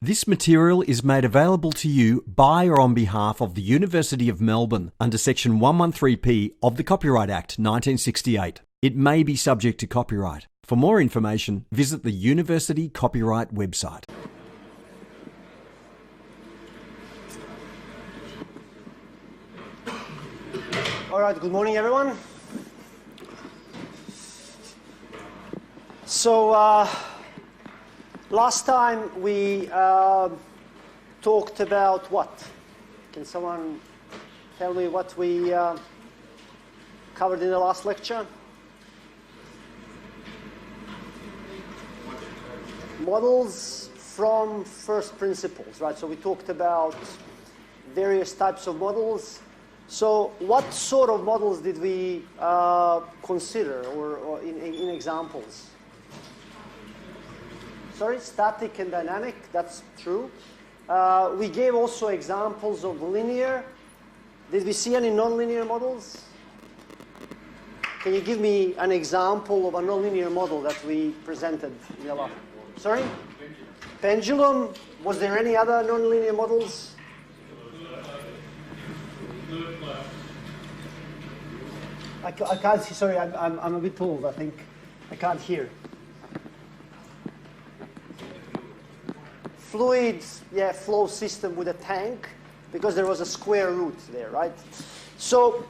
This material is made available to you by or on behalf of the University of Melbourne under Section 113P of the Copyright Act 1968. It may be subject to copyright. For more information, visit the University Copyright website. All right, good morning, everyone. So, last time we talked about what? Can someone tell me what we covered in the last lecture? Models from first principles, right? So we talked about various types of models. So what sort of models did we consider or in examples? Sorry, static and dynamic, that's true. We gave also examples of linear. Did we see any nonlinear models? Can you give me an example of a nonlinear model that we presented in the last? Sorry? Pendulum. Was there any other nonlinear models? I can't see, sorry, I'm a bit old, I think. I can't hear. Fluid, yeah, flow system with a tank, because there was a square root there, right? So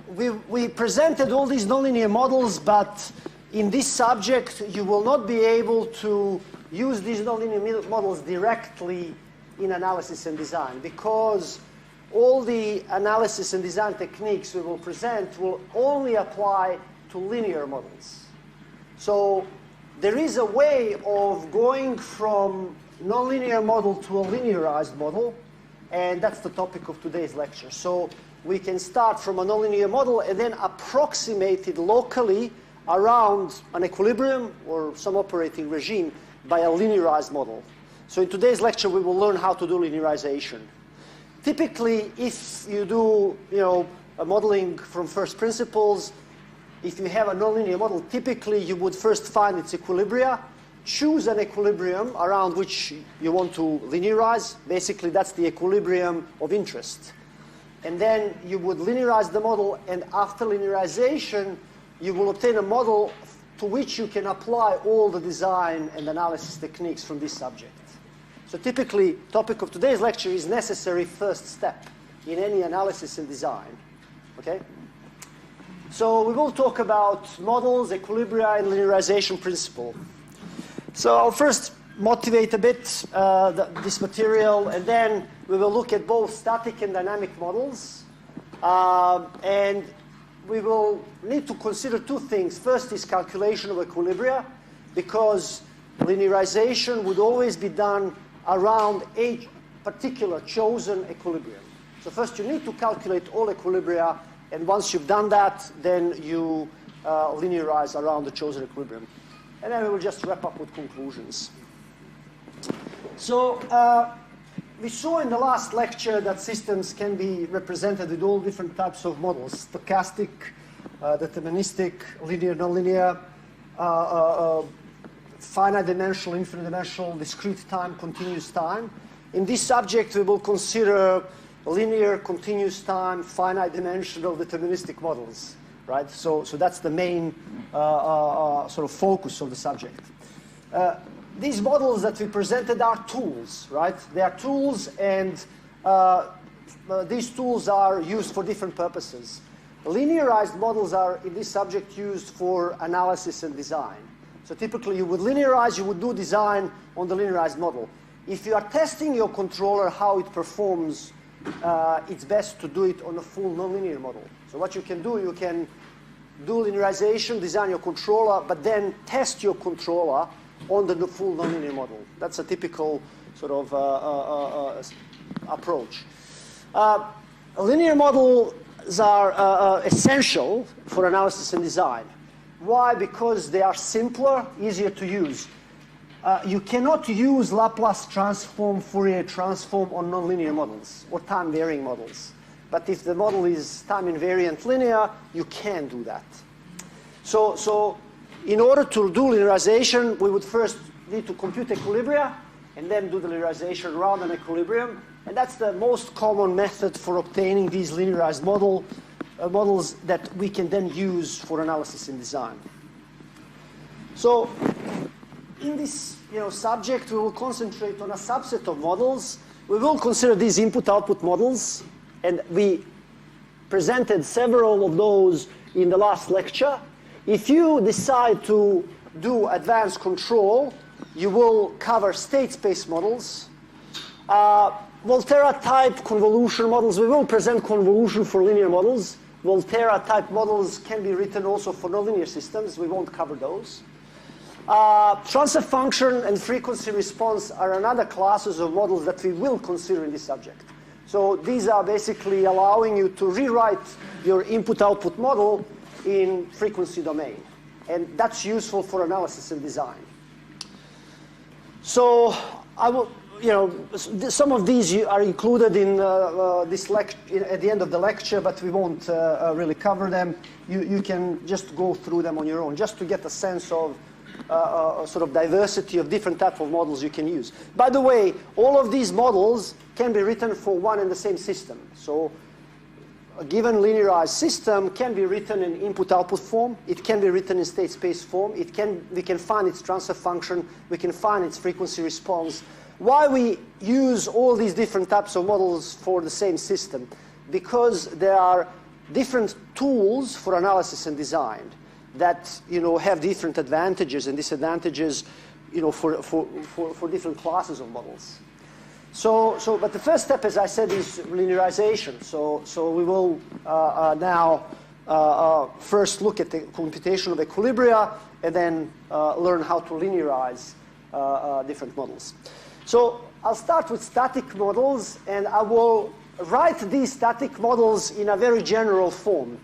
we presented all these nonlinear models, but in this subject, you will not be able to use these nonlinear models directly in analysis and design, because all the analysis and design techniques we will present will only apply to linear models. So there is a way of going from nonlinear model to a linearized model, and that's the topic of today's lecture. So we can start from a nonlinear model and then approximate it locally around an equilibrium or some operating regime by a linearized model. So in today's lecture, we will learn how to do linearization. Typically, if you do a modeling from first principles, if you have a nonlinear model, typically you would first find its equilibria, choose an equilibrium around which you want to linearize. Basically, that's the equilibrium of interest. And then you would linearize the model, and after linearization, you will obtain a model to which you can apply all the design and analysis techniques from this subject. So typically, topic of today's lecture is necessary first step in any analysis and design. Okay? So we will talk about models, equilibria, and linearization principle. So I'll first motivate a bit this material, and then we will look at both static and dynamic models. And we will need to consider two things. First is calculation of equilibria, because linearization would always be done around a particular chosen equilibrium. So first you need to calculate all equilibria, and once you've done that, then you linearize around the chosen equilibrium. And then we will just wrap up with conclusions. So we saw in the last lecture that systems can be represented with all different types of models: stochastic, deterministic, linear, nonlinear, finite dimensional, infinite dimensional, discrete time, continuous time. In this subject, we will consider linear, continuous time, finite dimensional, deterministic models, right? So that's the main sort of focus of the subject. These models that we presented are tools, right? They are tools, and these tools are used for different purposes. Linearized models are, in this subject, used for analysis and design. So typically, you would linearize, you would do design on the linearized model. If you are testing your controller how it performs, it's best to do it on a full nonlinear model. So what you can do, you can do linearization, design your controller, but then test your controller on the full nonlinear model. That's a typical sort of approach. Linear models are essential for analysis and design. Why? Because they are simpler, easier to use. You cannot use Laplace transform, Fourier transform on nonlinear models or time-varying models. But if the model is time-invariant linear, you can do that. So in order to do linearization, we would first need to compute equilibria, and then do the linearization around an equilibrium. And that's the most common method for obtaining these linearized models that we can then use for analysis and design. So in this subject, we will concentrate on a subset of models. We will consider these input-output models, and we presented several of those in the last lecture. If you decide to do advanced control, you will cover state space models. Volterra-type convolution models, we will present convolution for linear models. Volterra-type models can be written also for nonlinear systems. We won't cover those. Transfer function and frequency response are another classes of models that we will consider in this subject. So these are basically allowing you to rewrite your input-output model in frequency domain. And that's useful for analysis and design. So I will, some of these are included in this at the end of the lecture, but we won't really cover them. You can just go through them on your own, just to get a sense of sort of diversity of different types of models you can use. By the way, all of these models can be written for one and the same system. So a given linearized system can be written in input-output form. It can be written in state space form. We can find its transfer function. We can find its frequency response. Why we use all these different types of models for the same system? Because there are different tools for analysis and design that have different advantages and disadvantages for different classes of models. But the first step, as I said, is linearization. So we will now first look at the computation of equilibria and then learn how to linearize different models. So I'll start with static models, and I will write these static models in a very general form.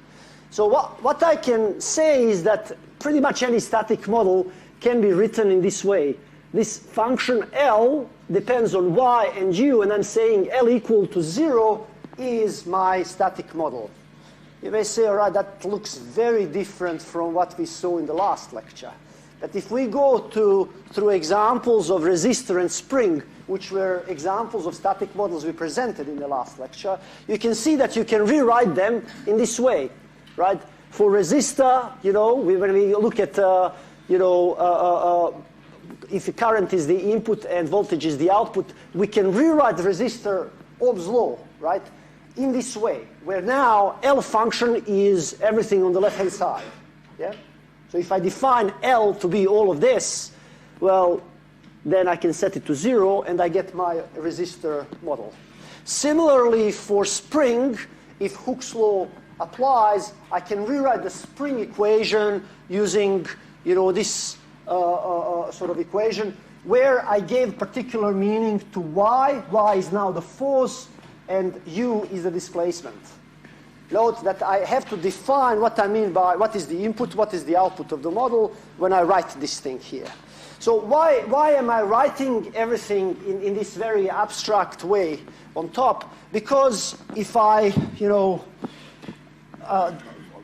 So what I can say is that pretty much any static model can be written in this way. This function L depends on y and u, and I'm saying L equal to 0 is my static model. You may say, all right, that looks very different from what we saw in the last lecture. But if we go through examples of resistor and spring, which were examples of static models we presented in the last lecture, you can see that you can rewrite them in this way, right? For resistor, when we look at, if the current is the input and voltage is the output, we can rewrite the resistor Ohm's law, right, in this way, where now L function is everything on the left-hand side. Yeah? So if I define L to be all of this, well, then I can set it to 0, and I get my resistor model. Similarly, for spring, if Hooke's law applies, I can rewrite the spring equation using this sort of equation where I gave particular meaning to y. Y is now the force, and u is the displacement. Note that I have to define what I mean by what is the input, what is the output of the model when I write this thing here. So why am I writing everything in this very abstract way on top? Because if I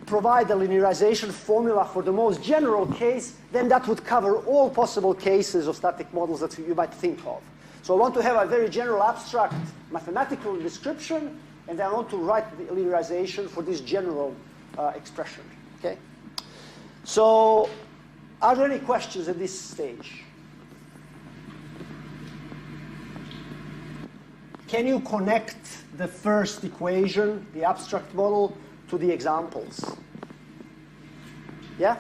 provide a linearization formula for the most general case, then that would cover all possible cases of static models that you might think of. So I want to have a very general abstract mathematical description, and then I want to write the linearization for this general expression. Okay? So are there any questions at this stage? Can you connect the first equation, the abstract model, to the examples? Yeah?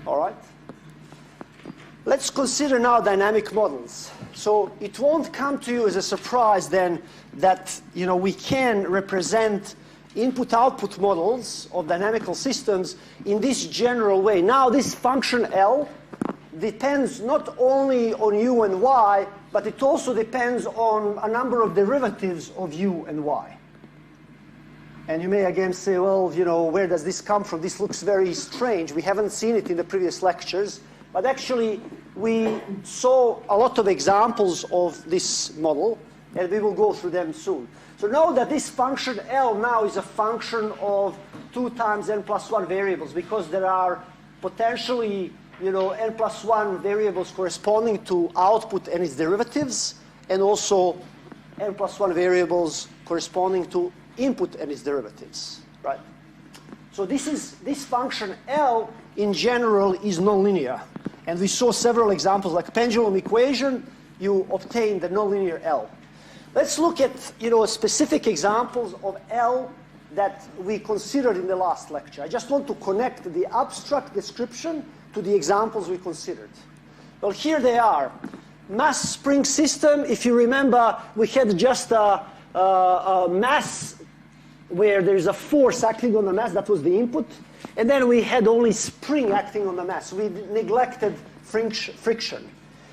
All right. Let's consider now dynamic models. So it won't come to you as a surprise then that we can represent input-output models of dynamical systems in this general way. Now this function L depends not only on u and y, but it also depends on a number of derivatives of u and y. And you may again say, well, where does this come from? This looks very strange. We haven't seen it in the previous lectures. But actually, we saw a lot of examples of this model, and we will go through them soon. So know that this function L now is a function of 2 times n plus 1 variables, because there are potentially n plus 1 variables corresponding to output and its derivatives, and also n plus 1 variables corresponding to input and its derivatives, right? So this function L in general is nonlinear. And we saw several examples, like pendulum equation, you obtain the nonlinear L. Let's look at specific examples of L that we considered in the last lecture. I just want to connect the abstract description to the examples we considered. Well, here they are. Mass spring system, if you remember, we had just a mass where there is a force acting on the mass, that was the input. And then we had only spring acting on the mass. We neglected friction.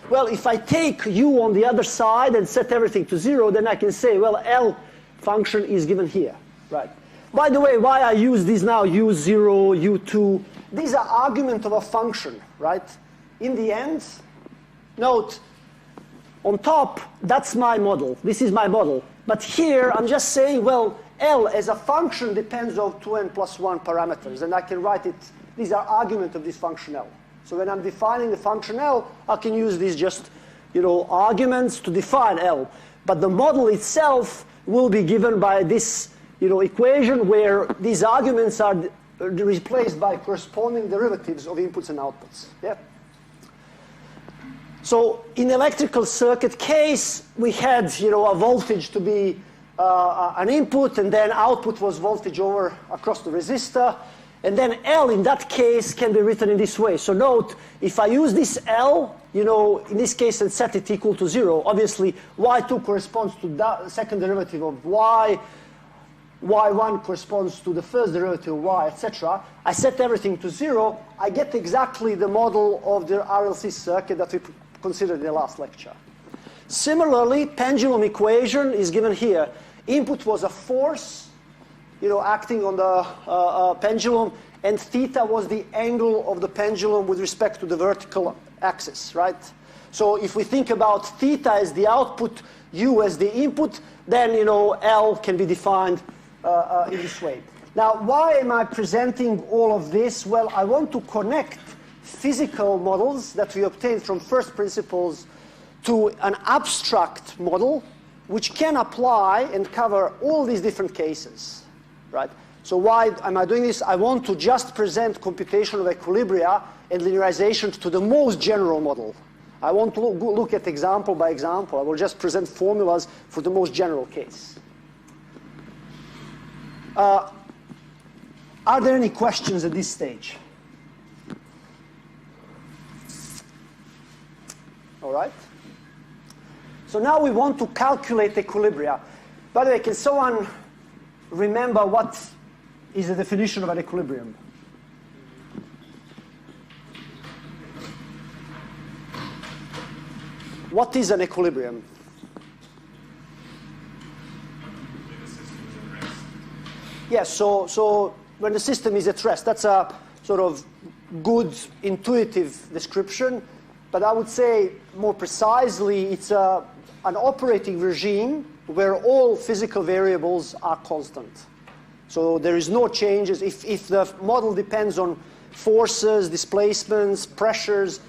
Well, if I take u on the other side and set everything to 0, then I can say, well, L function is given here, right? By the way, why I use these now, u0, u2, these are argument of a function, right? In the end, note, on top, that's my model. This is my model. But here, I'm just saying, well, L as a function depends on 2n plus 1 parameters. And I can write it, these are argument of this function L. So when I'm defining the function L, I can use these just, arguments to define L. But the model itself will be given by this, equation where these arguments are replaced by corresponding derivatives of inputs and outputs. Yeah? So in electrical circuit case, we had, a voltage to be an input, and then output was voltage over across the resistor. And then L in that case can be written in this way. So note, if I use this L, in this case, and set it equal to 0, obviously y2 corresponds to the second derivative of y, y1 corresponds to the first derivative of y, etc. I set everything to 0, I get exactly the model of the RLC circuit that we considered in the last lecture. Similarly, pendulum equation is given here. Input was a force, acting on the pendulum, and theta was the angle of the pendulum with respect to the vertical axis, right? So if we think about theta as the output, u as the input, then, L can be defined in this way. Now, why am I presenting all of this? Well, I want to connect physical models that we obtained from first principles to an abstract model which can apply and cover all these different cases, right? So why am I doing this? I want to just present computation of equilibria and linearization to the most general model. I want to look at example by example. I will just present formulas for the most general case. Are there any questions at this stage? All right. So now we want to calculate equilibria. By the way, can someone remember what is the definition of an equilibrium? What is an equilibrium? Yes, so when the system is at rest, that's a sort of good intuitive description. But I would say more precisely, it's an operating regime where all physical variables are constant. So there is no changes. If the model depends on forces, displacements, pressures,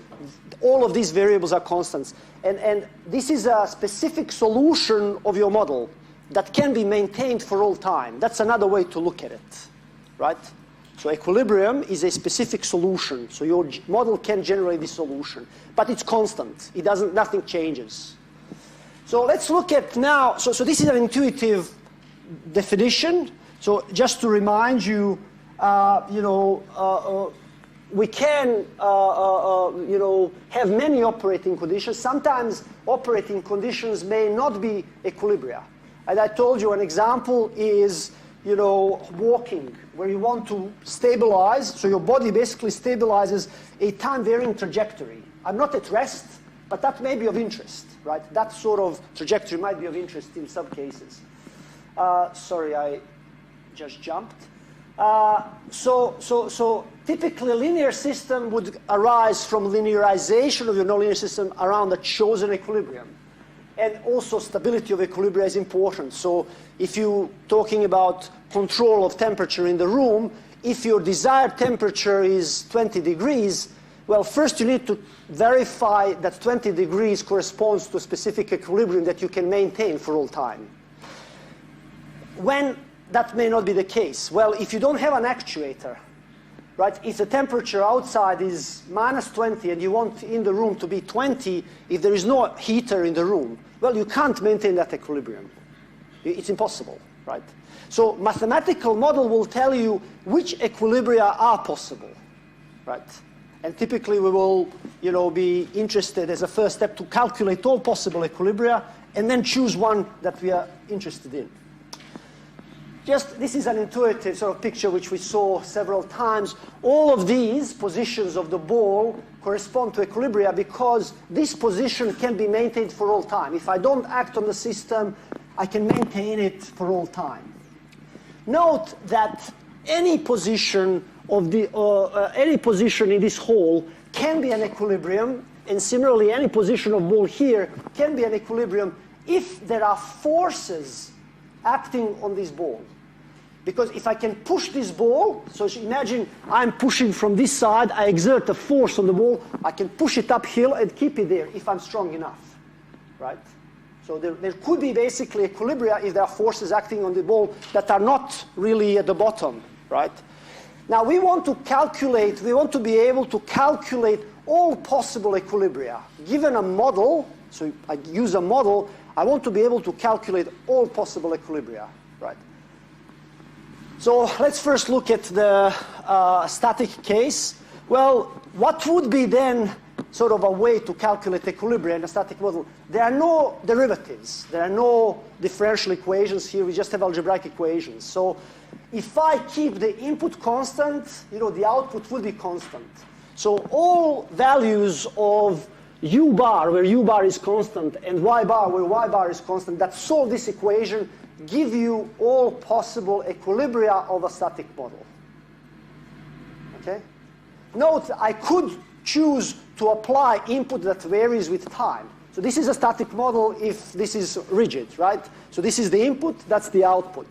all of these variables are constants. And this is a specific solution of your model that can be maintained for all time. That's another way to look at it, right? So equilibrium is a specific solution. So your model can generate this solution, but it's constant. It doesn't, nothing changes. So let's look at now, so this is an intuitive definition. So just to remind you, we can, have many operating conditions. Sometimes operating conditions may not be equilibria. And I told you an example is, walking, where you want to stabilize. So your body basically stabilizes a time-varying trajectory. I'm not at rest, but that may be of interest, right? That sort of trajectory might be of interest in some cases. Sorry, I just jumped. So typically a linear system would arise from linearization of your nonlinear system around a chosen equilibrium. And also stability of equilibria is important. So if you're talking about control of temperature in the room, if your desired temperature is 20 degrees, Well, first you need to verify that 20 degrees corresponds to a specific equilibrium that you can maintain for all time. When that may not be the case? Well, if you don't have an actuator, right? If the temperature outside is -20 and you want in the room to be 20, if there is no heater in the room, well, you can't maintain that equilibrium. It's impossible, right? So mathematical model will tell you which equilibria are possible, right? And typically we will, be interested as a first step to calculate all possible equilibria and then choose one that we are interested in. This is an intuitive sort of picture which we saw several times. All of these positions of the ball correspond to equilibria because this position can be maintained for all time. If I don't act on the system, I can maintain it for all time. Note that any position of any position in this hole can be an equilibrium, and similarly, any position of ball here can be an equilibrium if there are forces acting on this ball. Because if I can push this ball, so imagine I'm pushing from this side, I exert a force on the ball, I can push it uphill and keep it there if I'm strong enough, right? So there could be basically equilibria if there are forces acting on the ball that are not really at the bottom, right? Now we want to be able to calculate all possible equilibria. Given a model, so I use a model, I want to be able to calculate all possible equilibria, right? So let's first look at the static case. Well, what would be then sort of a way to calculate equilibria in a static model? There are no derivatives. There are no differential equations here. We just have algebraic equations. So if I keep the input constant, the output will be constant. So all values of u bar, where u bar is constant, and y bar, where y bar is constant, that solve this equation give you all possible equilibria of a static model. Okay? Note, I could choose to apply input that varies with time. So this is a static model if this is rigid, right? So this is the input, that's the output,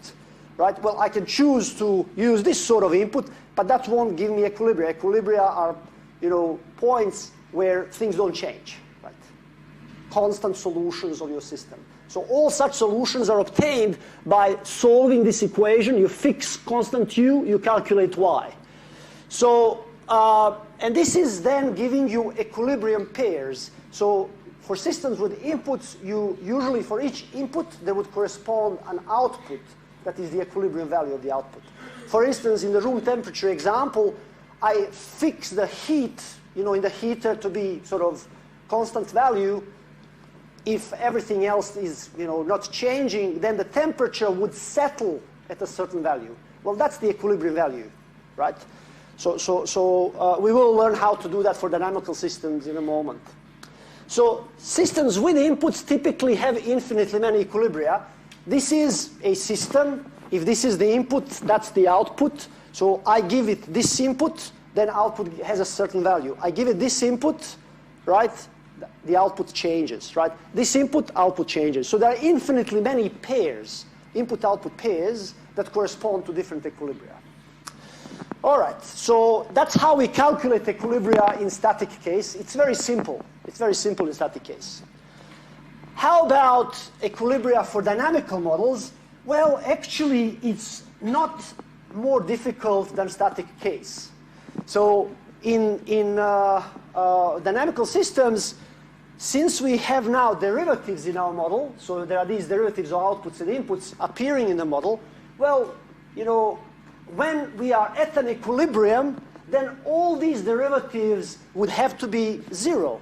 right? Well, I can choose to use this sort of input, but that won't give me equilibria. Equilibria are, points where things don't change, right? Constant solutions of your system. So all such solutions are obtained by solving this equation. You fix constant u, you calculate y. So, and this is then giving you equilibrium pairs. So for systems with inputs, usually for each input, there would correspond an output that is the equilibrium value of the output. For instance, in the room temperature example, I fix the heat, in the heater to be sort of constant value. If everything else is not changing, then the temperature would settle at a certain value. Well, that's the equilibrium value, right? So we will learn how to do that for dynamical systems in a moment. So systems with inputs typically have infinitely many equilibria. This is a system. If this is the input, that's the output. So I give it this input, then output has a certain value. I give it this input, right? The output changes, right? This input, output changes. So there are infinitely many pairs, input-output pairs, that correspond to different equilibria. All right, so that's how we calculate equilibria in static case. It's very simple. It's very simple in static case. How about equilibria for dynamical models? Well, actually, it's not more difficult than static case. So in dynamical systems, since we have now derivatives in our model, so there are these derivatives of outputs and inputs appearing in the model, well, when we are at an equilibrium, then all these derivatives would have to be zero,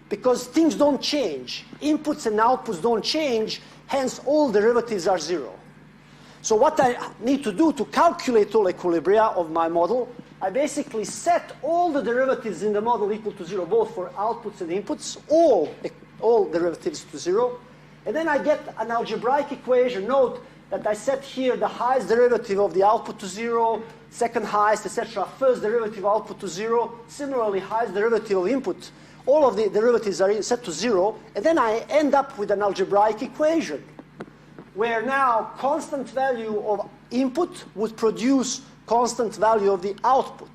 because things don't change. Inputs and outputs don't change, hence all derivatives are zero. So what I need to do to calculate all equilibria of my model, I basically set all the derivatives in the model equal to zero, both for outputs and inputs, all derivatives to zero. And then I get an algebraic equation. Note that I set here the highest derivative of the output to zero, second highest, etc. First derivative output to zero, similarly highest derivative of input. All of the derivatives are set to zero, and then I end up with an algebraic equation, where now constant value of input would produce constant value of the output.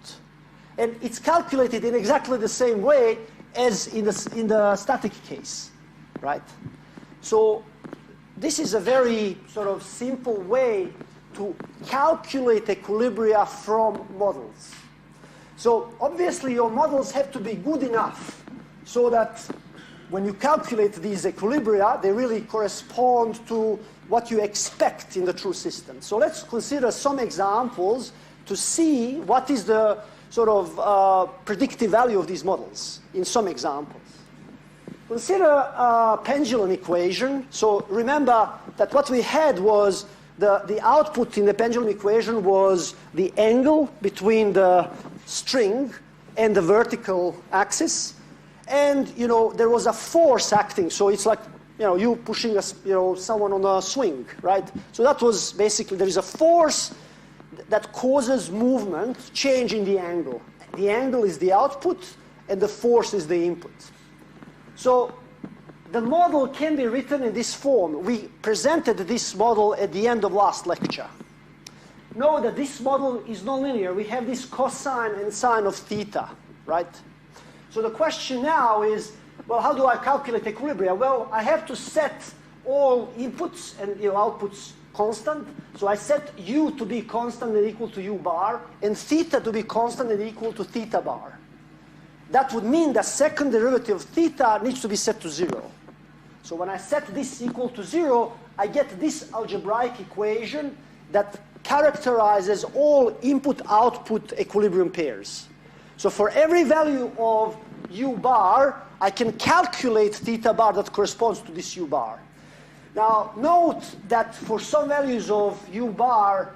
And it's calculated in exactly the same way as in the static case, right? So this is a very sort of simple way to calculate equilibria from models. So obviously your models have to be good enough so that when you calculate these equilibria, they really correspond to what you expect in the true system. So let's consider some examples to see what is the sort of predictive value of these models in some examples. Consider a pendulum equation. So remember that what we had was the output in the pendulum equation was the angle between the string and the vertical axis. And, there was a force acting. So it's like, you pushing someone on a swing, right? So that was basically, there is a force that causes movement, change in the angle. The angle is the output, and the force is the input. So the model can be written in this form. We presented this model at the end of last lecture. Know that this model is nonlinear. We have this cosine and sine of theta, right? So the question now is, well, how do I calculate equilibria? Well, I have to set all inputs and outputs constant. So I set u to be constant and equal to u bar, and theta to be constant and equal to theta bar. That would mean the second derivative of theta needs to be set to 0. So when I set this equal to 0, I get this algebraic equation that characterizes all input-output equilibrium pairs. So for every value of u bar, I can calculate theta bar that corresponds to this u bar. Now, note that for some values of u bar,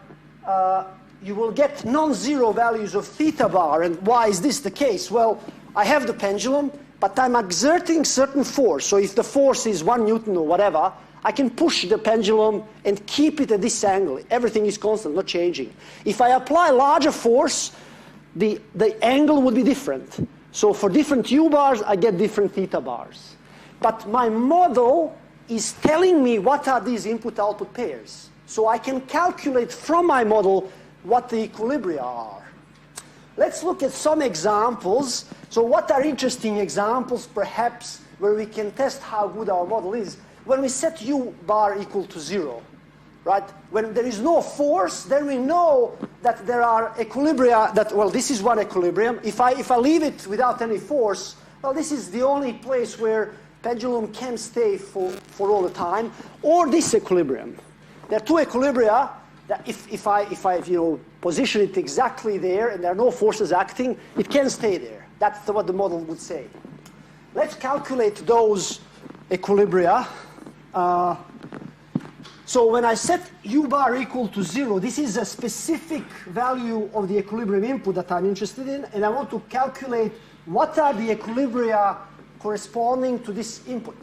you will get non-zero values of theta bar. And why is this the case? Well, I have the pendulum, but I'm exerting certain force. So if the force is 1 Newton or whatever, I can push the pendulum and keep it at this angle. Everything is constant, not changing. If I apply larger force, the angle would be different. So for different u bars, I get different theta bars. But my model is telling me what are these input-output pairs. So I can calculate from my model what the equilibria are. Let's look at some examples. So what are interesting examples, perhaps, where we can test how good our model is? When we set u bar equal to 0, right? When there is no force, then we know that there are equilibria that, well, this is one equilibrium. If I leave it without any force, well, this is the only place where pendulum can stay for all the time, or this equilibrium. There are two equilibria that if I position it exactly there and there are no forces acting, it can stay there. That's what the model would say. Let's calculate those equilibria. So when I set u bar equal to 0, this is a specific value of the equilibrium input that I'm interested in, and I want to calculate what are the equilibria corresponding to this input.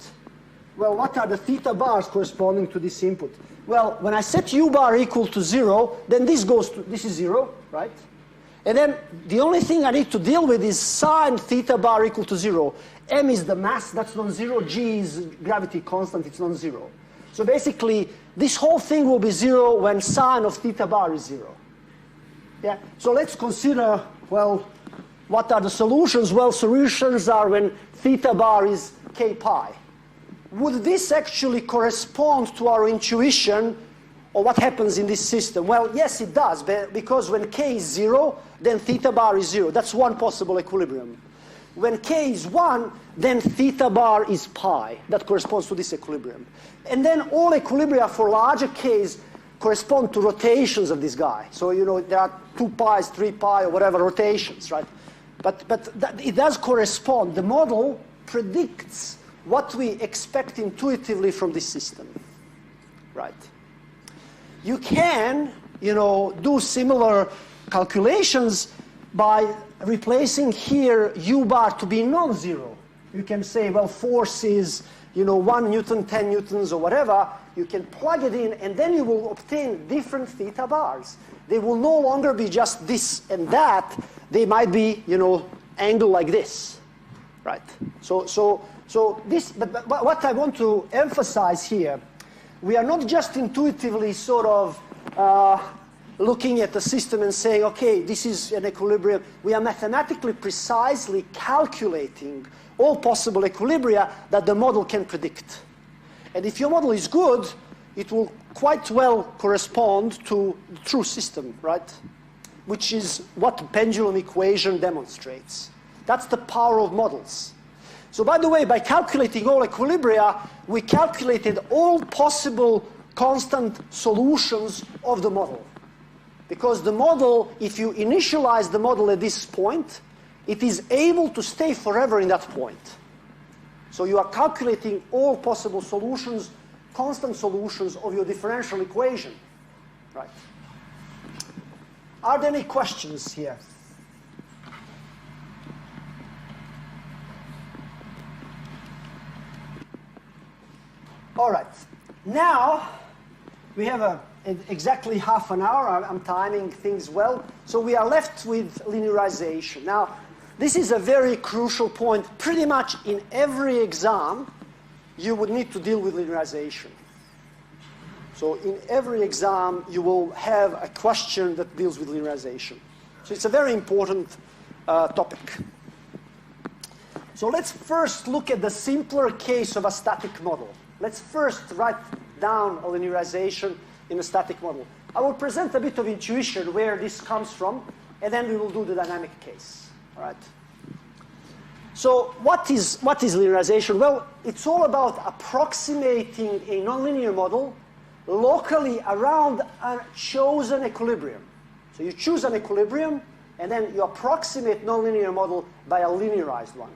Well, what are the theta bars corresponding to this input? Well, when I set u bar equal to 0, then this is 0, right? And then the only thing I need to deal with is sine theta bar equal to 0. M is the mass, that's non-zero. G is gravity constant, it's non-zero. So basically, this whole thing will be 0 when sine of theta bar is 0. Yeah? So let's consider, well, what are the solutions? Well, solutions are when theta bar is k pi. Would this actually correspond to our intuition or what happens in this system? Well, yes, it does, because when k is 0, then theta bar is 0. That's one possible equilibrium. When k is 1, then theta bar is pi. That corresponds to this equilibrium. And then all equilibria for larger k's correspond to rotations of this guy. So, there are 2 pi's, 3 pi, or whatever rotations, right? But it does correspond. The model predicts what we expect intuitively from this system, right? You can, do similar calculations by replacing here u bar to be non-zero. You can say, well, force is, 1 Newton, 10 Newtons, or whatever. You can plug it in, and then you will obtain different theta bars. They will no longer be just this and that. They might be, angle like this, right? So this, but what I want to emphasize here, we are not just intuitively sort of looking at the system and saying, okay, this is an equilibrium. We are mathematically precisely calculating all possible equilibria that the model can predict. And if your model is good, it will quite well correspond to the true system, right? Which is what the pendulum equation demonstrates. That's the power of models. So by the way, by calculating all equilibria, we calculated all possible constant solutions of the model. Because the model, if you initialize the model at this point, it is able to stay forever in that point. So you are calculating all possible solutions, constant solutions of your differential equation. Right. Are there any questions here? All right. Now, we have exactly half an hour. I'm timing things well. So we are left with linearization. Now, this is a very crucial point. Pretty much in every exam, you would need to deal with linearization. So in every exam, you will have a question that deals with linearization. So it's a very important topic. So let's first look at the simpler case of a static model. Let's first write down a linearization in a static model. I will present a bit of intuition where this comes from, and then we will do the dynamic case. All right. So what is linearization? Well, it's all about approximating a nonlinear model locally around a chosen equilibrium. So you choose an equilibrium, and then you approximate nonlinear model by a linearized one.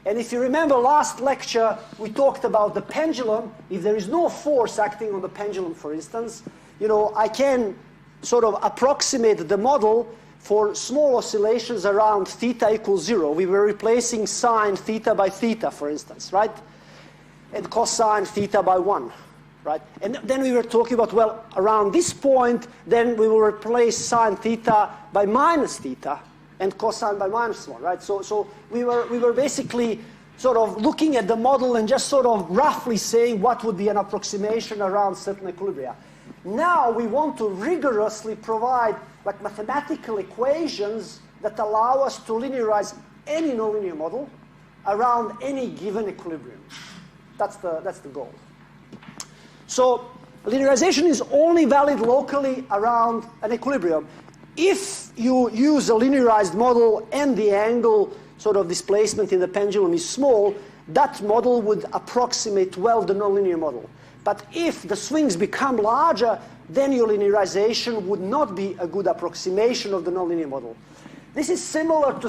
And if you remember last lecture, we talked about the pendulum. If there is no force acting on the pendulum, for instance, I can sort of approximate the model for small oscillations around theta equals 0. We were replacing sine theta by theta, for instance, right? And cosine theta by 1, right? And then we were talking about, well, around this point, then we will replace sine theta by minus theta, and cosine by minus 1, right? So we were basically sort of looking at the model and just sort of roughly saying what would be an approximation around certain equilibria. Now we want to rigorously provide like mathematical equations that allow us to linearize any nonlinear model around any given equilibrium. That's the goal. So linearization is only valid locally around an equilibrium. If you use a linearized model and the angle sort of displacement in the pendulum is small, that model would approximate well the nonlinear model. But if the swings become larger, then your linearization would not be a good approximation of the nonlinear model. This is similar to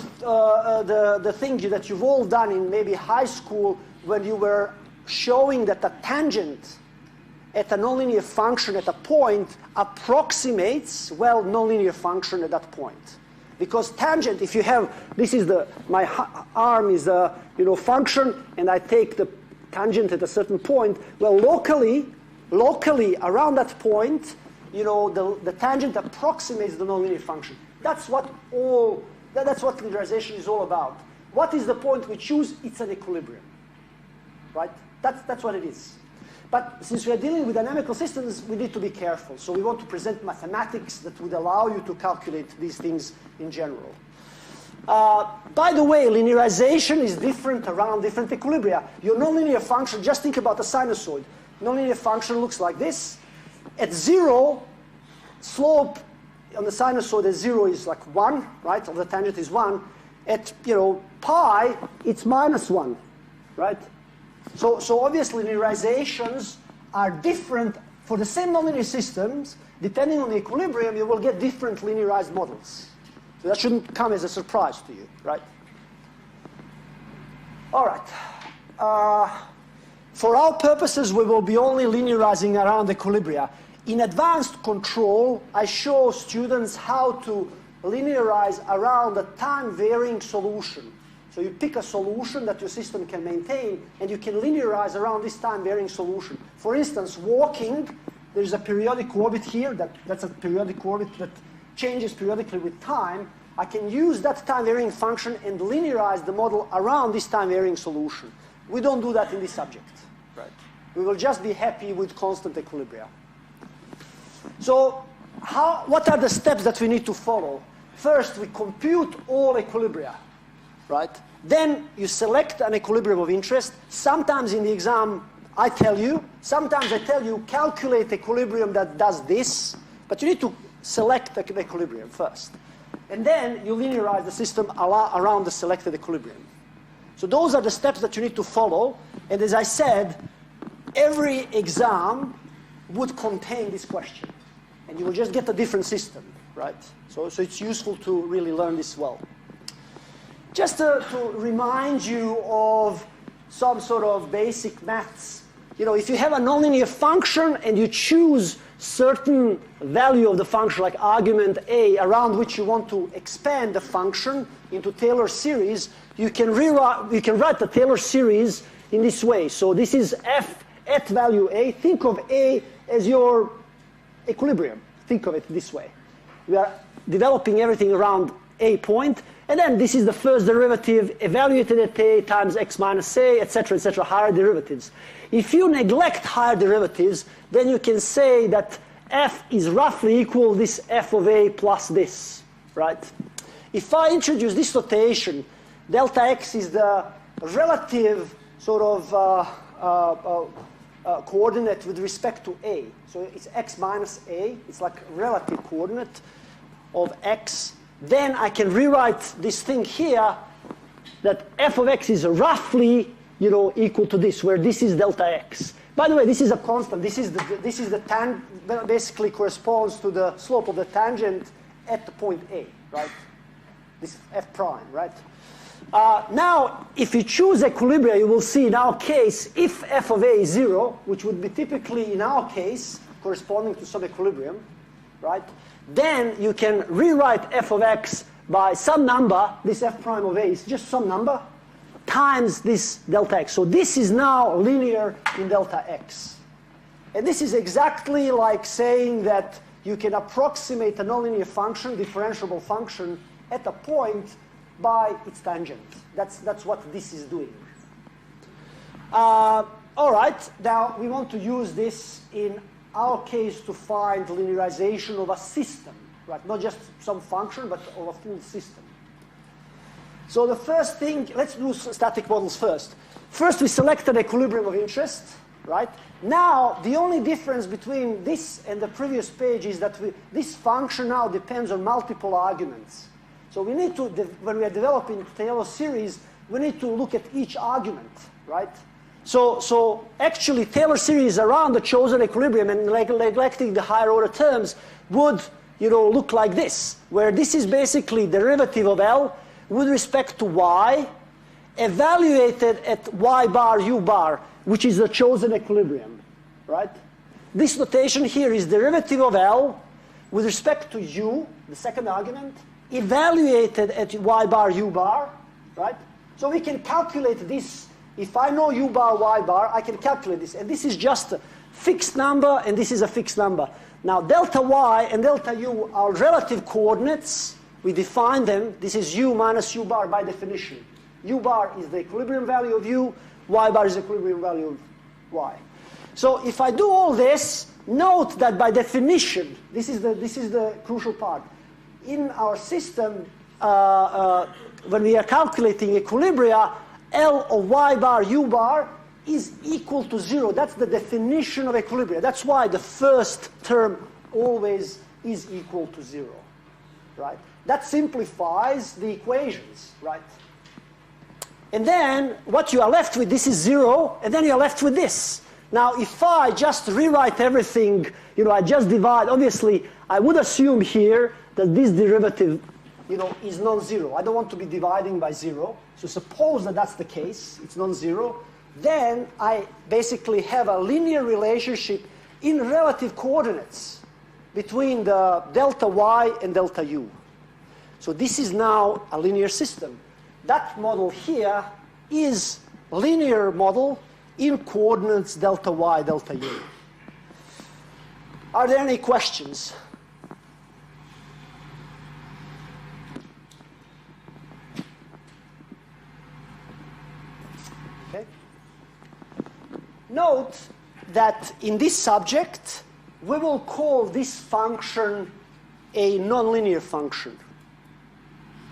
the thing that you've all done in maybe high school when you were showing that a tangent at a nonlinear function at a point approximates, well, nonlinear function at that point. Because tangent, if you have, this is my arm is a function, and I take the tangent at a certain point, well, locally around that point, the tangent approximates the nonlinear function. That's what linearization is all about. What is the point we choose? It's an equilibrium, right? That's what it is. But since we are dealing with dynamical systems, we need to be careful. So we want to present mathematics that would allow you to calculate these things in general. By the way, linearization is different around different equilibria. Your nonlinear function, just think about a sinusoid. Nonlinear function looks like this. At 0, slope on the sinusoid at 0 is like 1, right? Or the tangent is 1. At pi, it's minus 1, right? So obviously linearizations are different for the same nonlinear systems. Depending on the equilibrium, you will get different linearized models. So that shouldn't come as a surprise to you, right? All right. For our purposes, we will be only linearizing around equilibria. In advanced control, I show students how to linearize around a time-varying solution. So you pick a solution that your system can maintain, and you can linearize around this time-varying solution. For instance, walking, there's a periodic orbit here. That's a periodic orbit that changes periodically with time. I can use that time-varying function and linearize the model around this time-varying solution. We don't do that in this subject. Right. We will just be happy with constant equilibria. So what are the steps that we need to follow? First, we compute all equilibria, right? Then you select an equilibrium of interest. Sometimes in the exam, I tell you. Sometimes I tell you, calculate equilibrium that does this. But you need to select the equilibrium first. And then you linearize the system around the selected equilibrium. So those are the steps that you need to follow. And as I said, every exam would contain this question. And you will just get a different system, right? So it's useful to really learn this well. Just to remind you of some sort of basic maths. You know, if you have a nonlinear function and you choose certain value of the function, like argument A, around which you want to expand the function into Taylor series, you can write the Taylor series in this way. So this is f at value A. Think of A as your equilibrium. Think of it this way. We are developing everything around A point, and then this is the first derivative evaluated at A times x minus A, etc., higher derivatives. If you neglect higher derivatives, then you can say that f is roughly equal this f of A plus this, right? If I introduce this notation, delta x is the relative sort of coordinate with respect to A. So it's x minus A. It's like relative coordinate of x. Then I can rewrite this thing here that f of x is roughly, you know, equal to this, where this is delta x. By the way, this is a constant. This is the basically corresponds to the slope of the tangent at the point A, right? This f prime, right? Now, if you choose equilibria, you will see in our case, if f of A is 0, which would be typically in our case corresponding to some equilibrium, right? Then you can rewrite f of x by some number. This f prime of A is just some number times this delta x. So this is now linear in delta x. And this is exactly like saying that you can approximate a nonlinear function, differentiable function, at a point by its tangent. That's what this is doing. All right, now we want to use this in our case to find linearization of a system, right? Not just some function, but of a full system. So the first thing, let's do static models first. First, we select an equilibrium of interest, right? Now, the only difference between this and the previous page is that this function now depends on multiple arguments. So we need to, when we are developing Taylor series, we need to look at each argument, right? So actually, Taylor series around the chosen equilibrium and neglecting the higher order terms would, you know, look like this, where this is basically derivative of L with respect to y, evaluated at y bar u bar, which is the chosen equilibrium, right? This notation here is derivative of L with respect to u, the second argument, evaluated at y bar u bar, right? So we can calculate this. If I know u bar, y bar, I can calculate this. And this is just a fixed number, and this is a fixed number. Now, delta y and delta u are relative coordinates. We define them. This is u minus u bar by definition. U bar is the equilibrium value of u. Y bar is the equilibrium value of y. So if I do all this, note that by definition, this is the crucial part. In our system, when we are calculating equilibria, L of y bar u bar is equal to 0. That's the definition of equilibria. That's why the first term always is equal to 0, right? That simplifies the equations, right? And then what you are left with, this is 0, and then you are left with this. Now, if I just rewrite everything, you know, I just divide, obviously, I would assume here that this derivative, you know, is non-zero. I don't want to be dividing by 0. So suppose that that's the case, it's non-zero. Then I basically have a linear relationship in relative coordinates between the delta y and delta u. So this is now a linear system. That model here is a linear model in coordinates delta y, delta u. Are there any questions? Okay. Note that in this subject, we will call this function a nonlinear function.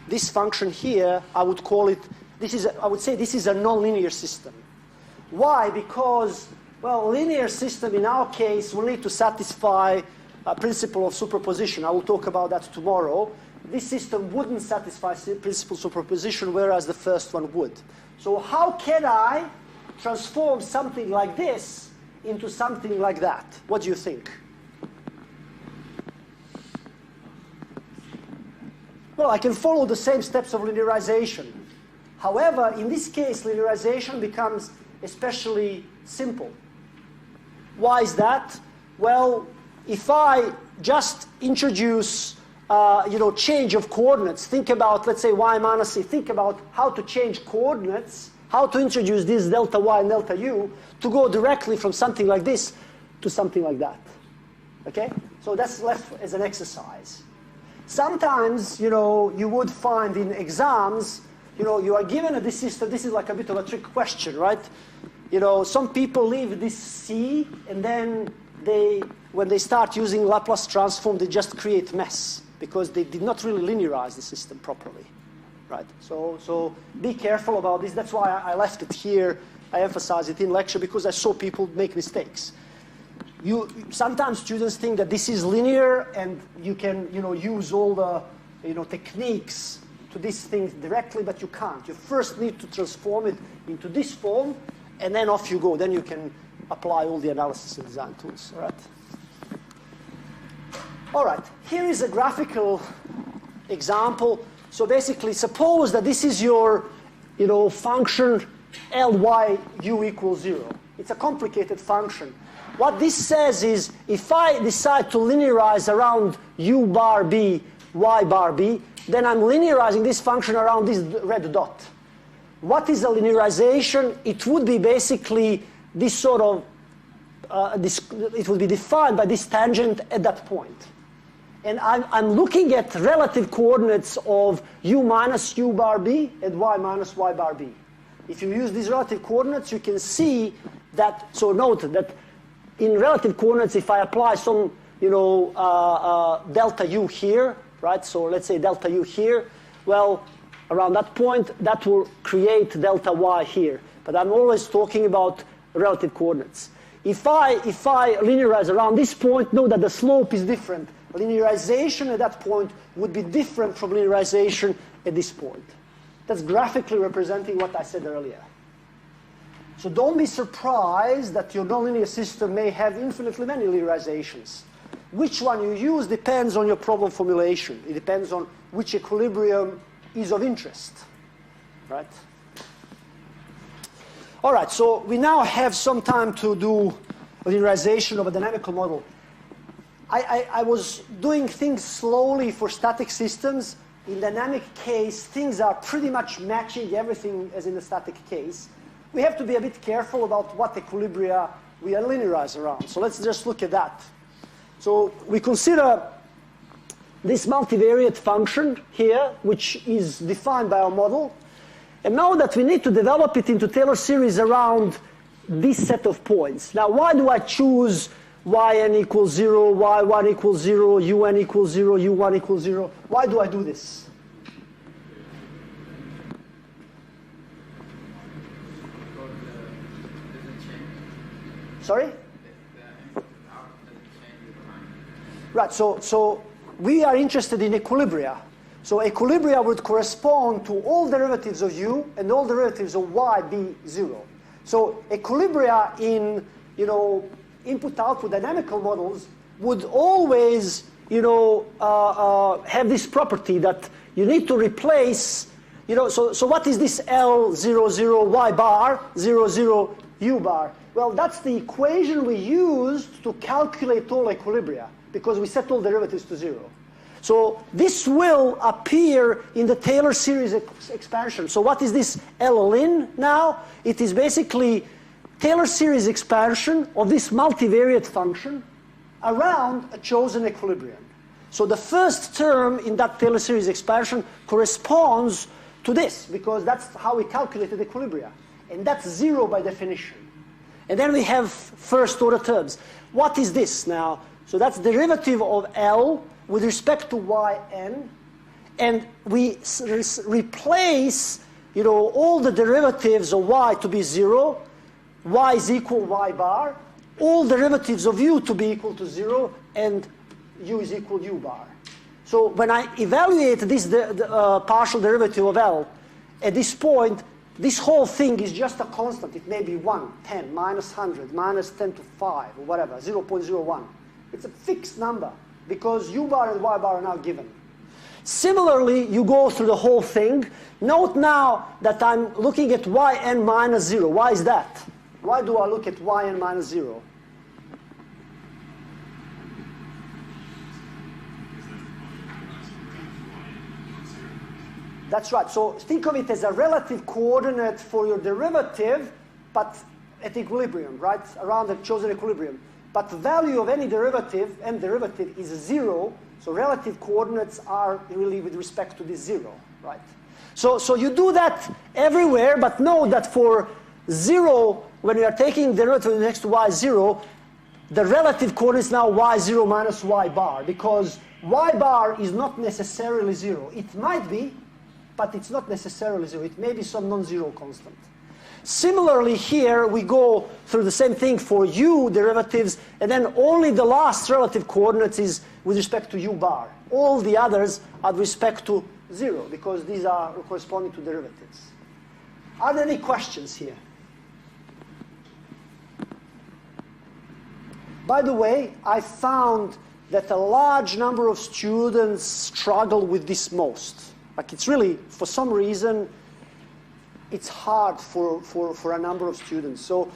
This function here, I would call it, I would say this is a nonlinear system. Why? Because, well, linear system in our case will need to satisfy a principle of superposition. I will talk about that tomorrow. This system wouldn't satisfy principle of superposition, whereas the first one would. So how can I transform something like this into something like that? What do you think? Well, I can follow the same steps of linearization. However, in this case, linearization becomes especially simple. Why is that? Well, if I just introduce change of coordinates, think about, let's say, y minus c, think about how to change coordinates, how to introduce this delta y and delta u to go directly from something like this to something like that. Okay? So that's left as an exercise. Sometimes, you would find in exams, you are given this system. This is like a bit of a trick question, right? Some people leave this C, and then when they start using Laplace transform, they just create mess because they did not really linearize the system properly, right? So be careful about this. That's why I left it here. I emphasize it in lecture because I saw people make mistakes. Sometimes students think that this is linear and you can use all the techniques to these things directly, but you can't. You first need to transform it into this form, and then off you go. Then you can apply all the analysis and design tools. All right. Here is a graphical example. So basically, suppose that this is your function Ly u equals 0. It's a complicated function. What this says is, if I decide to linearize around u bar b, y bar b, then I'm linearizing this function around this red dot. What is a linearization? It would be basically this sort of, it would be defined by this tangent at that point. And I'm looking at relative coordinates of u minus u bar b and y minus y bar b. If you use these relative coordinates, you can see that, so note that in relative coordinates, if I apply some, delta u here, right? So let's say delta u here. Well, around that point, that will create delta y here. But I'm always talking about relative coordinates. If I linearize around this point, know that the slope is different. Linearization at that point would be different from linearization at this point. That's graphically representing what I said earlier. So don't be surprised that your nonlinear system may have infinitely many linearizations. Which one you use depends on your problem formulation. It depends on which equilibrium is of interest, right? All right, so we now have some time to do linearization of a dynamical model. I was doing things slowly for static systems. In dynamic case, things are pretty much matching everything as in the static case. We have to be a bit careful about what equilibria we are linearized around. So let's just look at that. So we consider this multivariate function here, which is defined by our model. And now that we need to develop it into Taylor series around this set of points. Now, why do I choose yn equals 0, y1 equals 0, un equals 0, u1 equals 0? Why do I do this? Sorry? Right, so we are interested in equilibria. So equilibria would correspond to all derivatives of u and all derivatives of y be 0. So equilibria in, input-output dynamical models would always, have this property that you need to replace, so what is this L 0, 0, y bar, 0, 0, u bar? Well, that's the equation we used to calculate all equilibria, because we set all derivatives to 0. So this will appear in the Taylor series expansion. So what is this L-lin now? It is basically Taylor series expansion of this multivariate function around a chosen equilibrium. So the first term in that Taylor series expansion corresponds to this, because that's how we calculated equilibria. And that's 0 by definition. And then we have first order terms. What is this now? So that's derivative of L with respect to yn, and we replace, you know, all the derivatives of y to be 0, y is equal y bar, all derivatives of u to be equal to 0, and u is equal u bar. So when I evaluate this partial derivative of L, at this point, this whole thing is just a constant. It may be 1, 10, minus 100, minus 10 to 5, or whatever, 0.01. It's a fixed number because u bar and y bar are now given. Similarly, you go through the whole thing. Note now that I'm looking at yn minus 0. Why is that? Why do I look at yn minus 0? That's right. So think of it as a relative coordinate for your derivative, but at equilibrium, right? Around the chosen equilibrium. But the value of any derivative, m derivative, is 0. So relative coordinates are really with respect to this 0, right? So you do that everywhere, but know that for 0, when you are taking derivative next to y0, the relative coordinate is now y0 minus y bar, because y bar is not necessarily 0. It might be, but it's not necessarily 0. It may be some non-zero constant. Similarly, here we go through the same thing for u derivatives, and then only the last relative coordinates is with respect to u bar. All the others are with respect to 0, because these are corresponding to derivatives. Are there any questions here? By the way, I found that a large number of students struggle with this most. Like, it's really, for some reason, it's hard for a number of students. So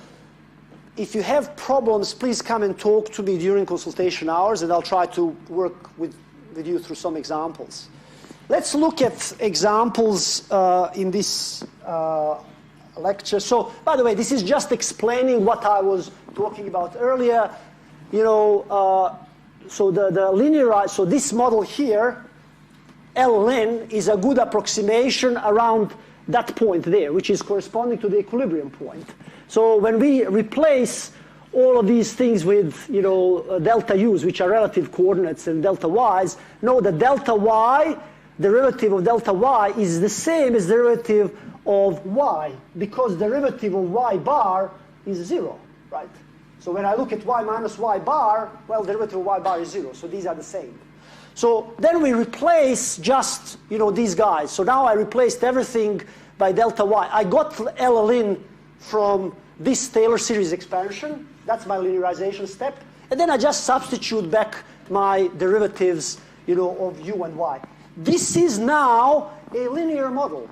if you have problems, please come and talk to me during consultation hours, and I'll try to work with you through some examples. Let's look at examples in this lecture. So, by the way, this is just explaining what I was talking about earlier. You know, so the linearized, so this model here, Ln, is a good approximation around that point there, which is corresponding to the equilibrium point. So when we replace all of these things with, you know, delta u's, which are relative coordinates, and delta y's, know that delta y, derivative of delta y, is the same as derivative of y, because derivative of y bar is 0, right? So when I look at y minus y bar, well, derivative of y bar is 0, so these are the same. So then we replace just, you know, these guys. So now I replaced everything by delta y. I got Ln from this Taylor series expansion. That's my linearization step. And then I just substitute back my derivatives, you know, of u and y. This is now a linear model.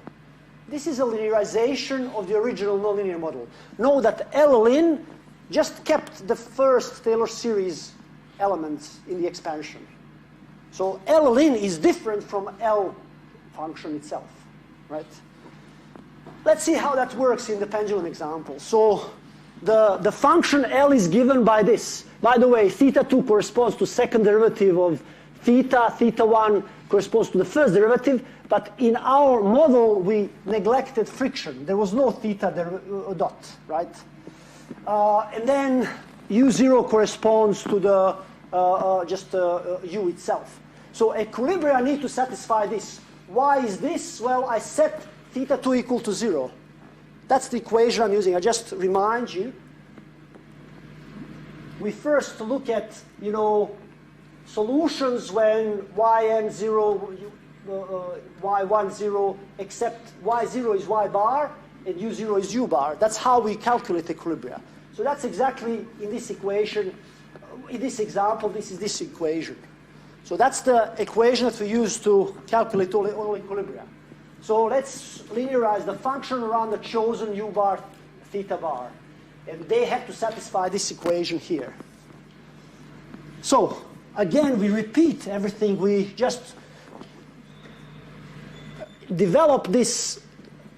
This is a linearization of the original nonlinear model. Know that Ln just kept the first Taylor series elements in the expansion. So Ln is different from L function itself, right? Let's see how that works in the pendulum example. So the function L is given by this. By the way, theta 2 corresponds to second derivative of theta. Theta 1 corresponds to the first derivative. But in our model, we neglected friction. There was no theta dot, right? And then u0 corresponds to the u itself. So equilibria I need to satisfy this. Why is this? Well, I set theta 2 equal to 0. That's the equation I'm using. I just remind you. We first look at, you know, solutions when yn 0, y1 0, except y0 is y bar and u0 is u bar. That's how we calculate equilibria. So that's exactly in this equation. In this example, this is this equation. So that's the equation that we use to calculate all equilibria. So let's linearize the function around the chosen u bar, theta bar. And they have to satisfy this equation here. So again, we repeat everything. We just develop this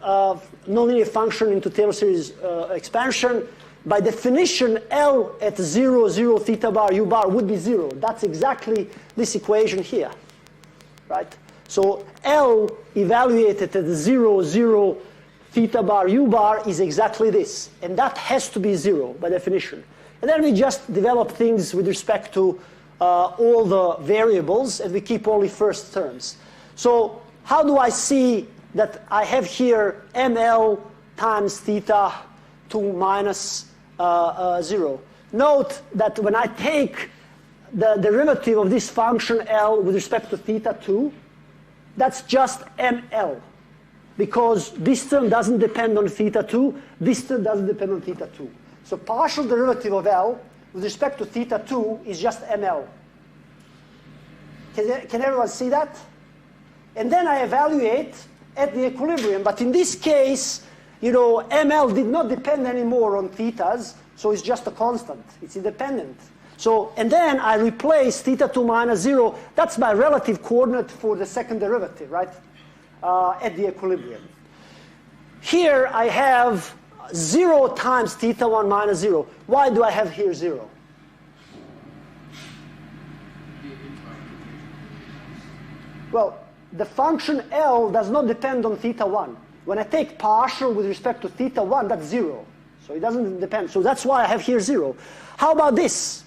nonlinear function into Taylor series expansion. By definition, L at 0, 0, theta bar, u bar would be 0. That's exactly this equation here, right? So L evaluated at 0, 0, theta bar, u bar is exactly this. And that has to be 0 by definition. And then we just develop things with respect to all the variables, and we keep only first terms. So how do I see that I have here ml times theta 2 minus 0? Note that when I take the derivative of this function L with respect to theta 2, that's just ml. Because this term doesn't depend on theta 2, this term doesn't depend on theta 2. So partial derivative of L with respect to theta 2 is just ml. Can everyone see that? And then I evaluate at the equilibrium, but in this case, you know, ml did not depend anymore on thetas, so it's just a constant. It's independent. So, and then I replace theta 2 minus 0. That's my relative coordinate for the second derivative, right? At the equilibrium. Here I have 0 times theta 1 minus 0. Why do I have here 0? Well, the function L does not depend on theta 1. When I take partial with respect to theta 1, that's 0. So it doesn't depend. So that's why I have here 0. How about this?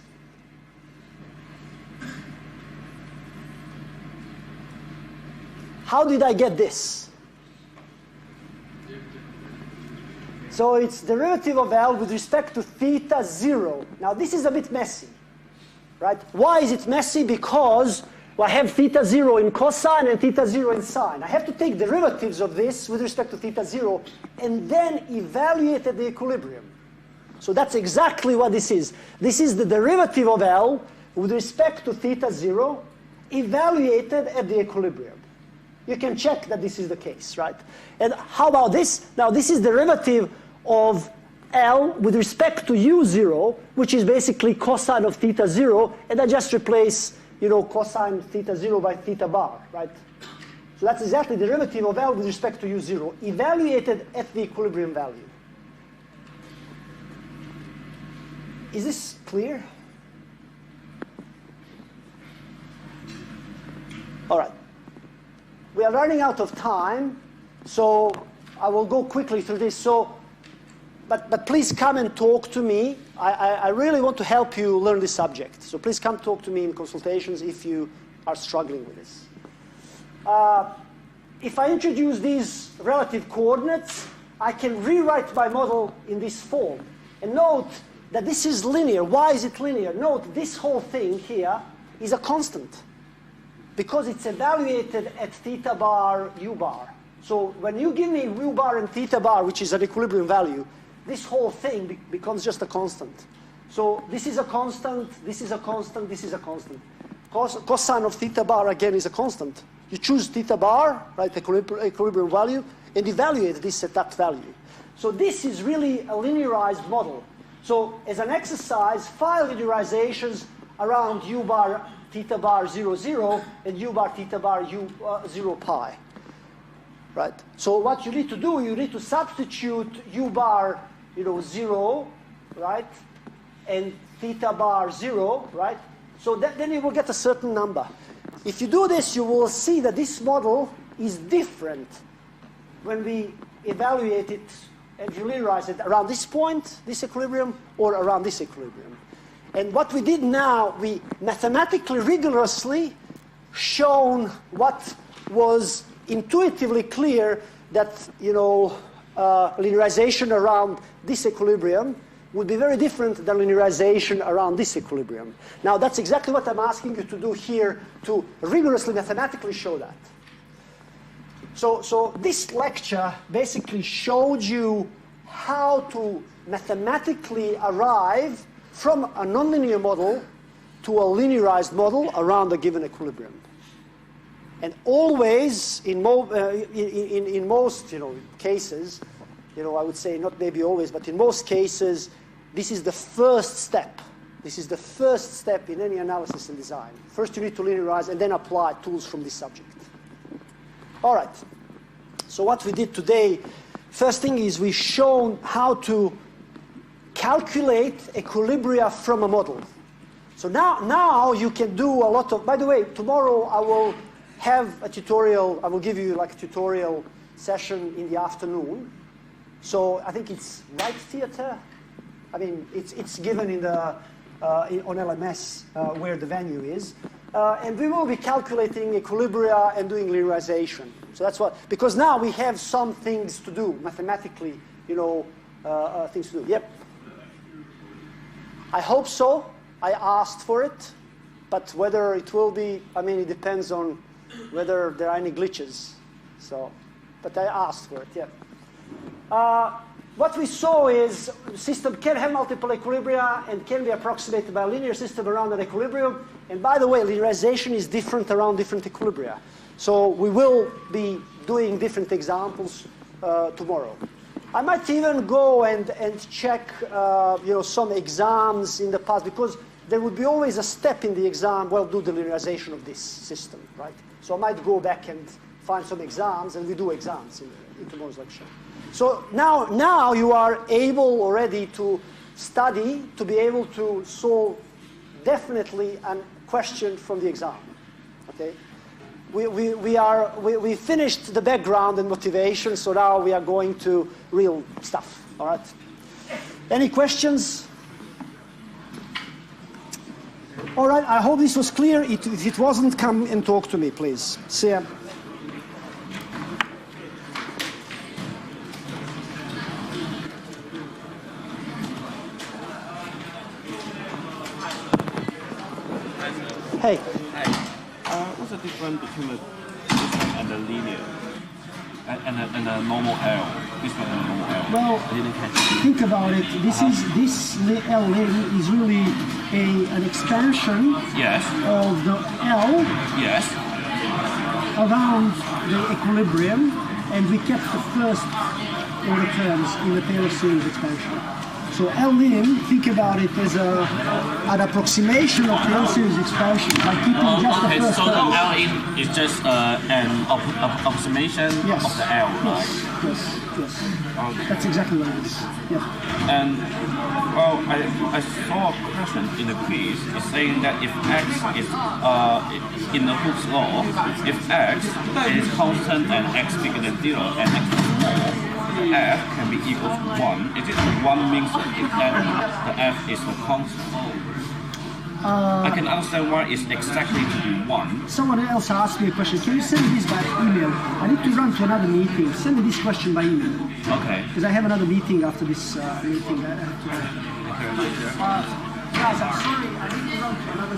How did I get this? So it's derivative of L with respect to theta 0. Now this is a bit messy, right? Why is it messy? Because I have theta 0 in cosine and theta 0 in sine. I have to take derivatives of this with respect to theta 0 and then evaluate at the equilibrium. So that's exactly what this is. This is the derivative of L with respect to theta 0 evaluated at the equilibrium. You can check that this is the case, right? And how about this? Now this is derivative of L with respect to u0, which is basically cosine of theta 0, and I just replace, you know, cosine theta 0 by theta bar, right? So that's exactly the derivative of L with respect to u0, evaluated at the equilibrium value. Is this clear? All right. We are running out of time, so I will go quickly through this. So, but please come and talk to me. I really want to help you learn this subject. So please come talk to me in consultations if you are struggling with this. If I introduce these relative coordinates, I can rewrite my model in this form. And note that this is linear. Why is it linear? Note this whole thing here is a constant, because it's evaluated at theta bar, u bar. So when you give me u bar and theta bar, which is an equilibrium value, this whole thing becomes just a constant. So this is a constant, this is a constant, this is a constant. Cosine of theta bar, again, is a constant. You choose theta bar, right, equilibrium value, and evaluate this at that value. So this is really a linearized model. So as an exercise, 5 linearizations around u bar theta bar 0, 0, and u bar theta bar u 0 pi. Right? So what you need to do, you need to substitute u bar, you know, 0, right, and theta bar 0, right? So then you will get a certain number. If you do this, you will see that this model is different when we evaluate it and linearize it around this point, this equilibrium, or around this equilibrium. And what we did now, we mathematically rigorously shown what was intuitively clear, that, you know, linearization around this equilibrium would be very different than linearization around this equilibrium. Now that's exactly what I'm asking you to do here, to rigorously mathematically show that. So this lecture basically showed you how to mathematically arrive from a nonlinear model to a linearized model around a given equilibrium. And always, in most, you know, cases, you know, I would say not maybe always, but in most cases, this is the first step. This is the first step in any analysis and design. First you need to linearize and then apply tools from this subject. All right. So what we did today, first thing is we've shown how to calculate equilibria from a model. So now you can do a lot of, by the way, tomorrow I will have a tutorial, I will give you like a tutorial session in the afternoon. So I think it's Wright Theatre. I mean, it's given in the on LMS where the venue is. And we will be calculating equilibria and doing linearization. So that's what, because now we have some things to do mathematically, things to do. Yep. I hope so. I asked for it. But whether it will be, it depends on whether there are any glitches. So, but I asked for it, yeah. What we saw is the system can have multiple equilibria and can be approximated by a linear system around an equilibrium. And by the way, linearization is different around different equilibria. So we will be doing different examples tomorrow. I might even go and check some exams in the past, because there would be always a step in the exam, well, do the linearization of this system, right? So I might go back and find some exams, and we do exams in tomorrow's lecture. So now you are able already to study, to be able to solve definitely a question from the exam, okay? We finished the background and motivation, so now we are going to real stuff, all right? Any questions? All right, I hope this was clear. If it wasn't, come and talk to me, please. See ya. Hey. What's the difference between this one and the linear? And the normal L? This one and the normal L? Well, I didn't catch it. think about it. This L-lim is really an expansion Yes. of the L Yes. around the equilibrium, and we kept the first order terms in the Taylor series expansion. So L-lim, think about it as an approximation of Taylor series expansion by keeping just the Okay, first so the terms. L in is just an approximation Yes. of the L, right? Yes. Okay. That's exactly what it is. Yeah. And well, I saw a question in the quiz. It's saying that if x is in the Hooke's law, if x is constant and x bigger than 0 and x is small, f can be equal to 1. Is it 1 means that the f is a constant? I can understand why it's exactly to be 1. Someone else asked me a question. Can you send me this by email? I need to run to another meeting. Send me this question by email. Okay. Because I have another meeting after this meeting. I have to, guys, I'm sorry. I need to run to another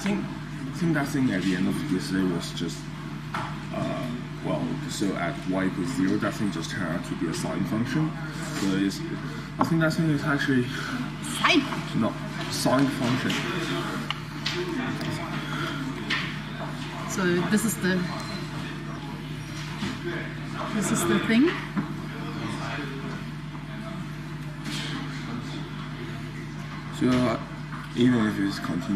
think that thing at the end of yesterday was just so at y equals 0, that thing just turned out to be a sine function. So I think that thing is actually Sine function. no sine function. So this is the thing. So even if it's continuous.